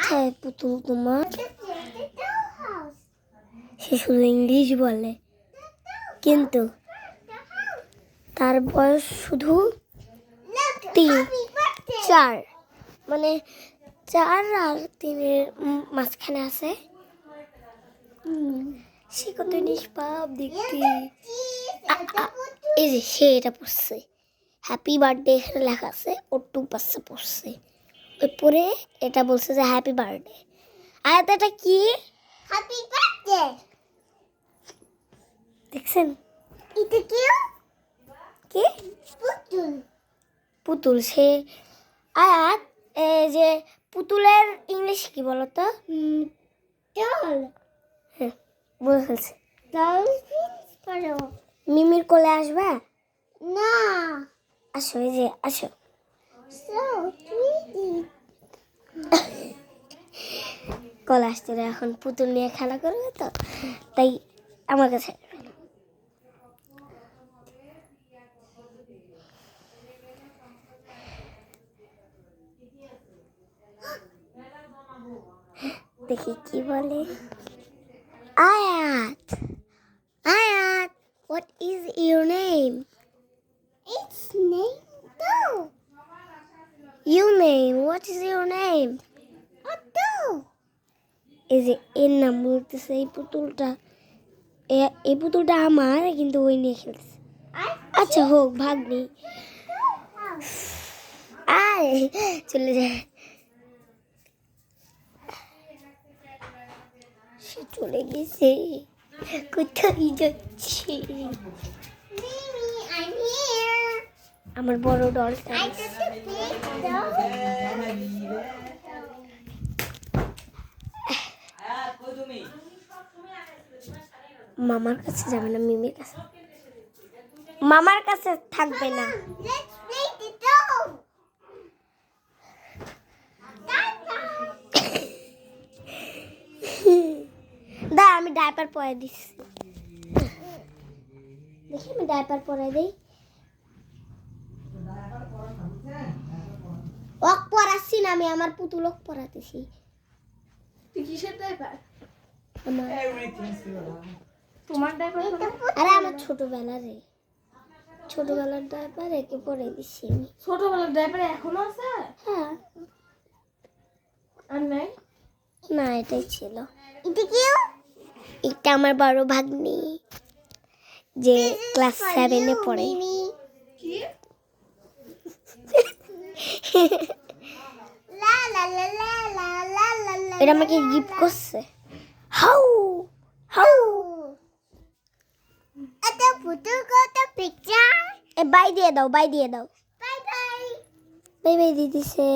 কোথায় পুতুল তোমার? সে শুধু ইংলিশ বলে, কিন্তু তার বয়স শুধু 4, মানে 4 আর 3-এর মাঝখানে আছে। সে কত নিষ্পাপ দেখতে। এই যে সে এটা পড়ছে, হ্যাপি বার্থডে এখানে লেখা আছে, ও 2 পাশে পড়ছে। ওই পরে এটা বলছে যে হ্যাপি বার্থডে। আর এটা কি? হ্যাপি বার্থডে দেখছেন? এটা কি? কি? পুতুল। পুতুল। সে আয়াত, এই যে পুতুলের ইংলিশ কি বলো তো? ডল। হ্যাঁ, বলে ফেলছে। মিমির কোলে আসবে? না, আসো, এই যে আসো। কোলে আসতে এখন পুতুল নিয়ে খেলা করবে, তো তাই আমার কাছে। দেখি কি বলে। আয়াত, আয়াত, what is your name? It's name too. Your name, what is your name? Otto. এই যে এর নাম বলতেছে এই পুতুলটা। এই পুতুলটা আমার, কিন্তু ওই নিয়ে খেলতেছে। আচ্ছা হোক, ভাগ্নি আয় চলে যায়। সে চলে গেছে, কোথায় যাচ্ছে? আমার বড় ডলটা। মামার কাছে যাবে না, মিমির কাছে। মামার কাছে থাকবে না। দা, আমি ডাইপার পরে দিচ্ছি। দেখি আমি ডাইপার পরে দিই। ওক পরাচ্ছি না, আমি আমার পুতুলক পরাতেছি। তুই কিসের ডাইপার? তোমার ডাইপার? আরে আমার ছোটবেলার ডাইপার একে পরে দিচ্ছি আমি। ছোটবেলার ডাইপার এখনো আছে? হ্যাঁ। আর নাই? না, এটাই ছিল। এটা কি? এটা আমার বড় ভাগ্নি, যে ক্লাস 7-এ পড়ে। কি? এটা আমাকে গিফট করছে। How how. এটা পুতুল কত পিকচার। বাই দিয়ে দাও, বাই দিয়ে দাও। Bye bye. বাই বাই দিয়ে দিছে।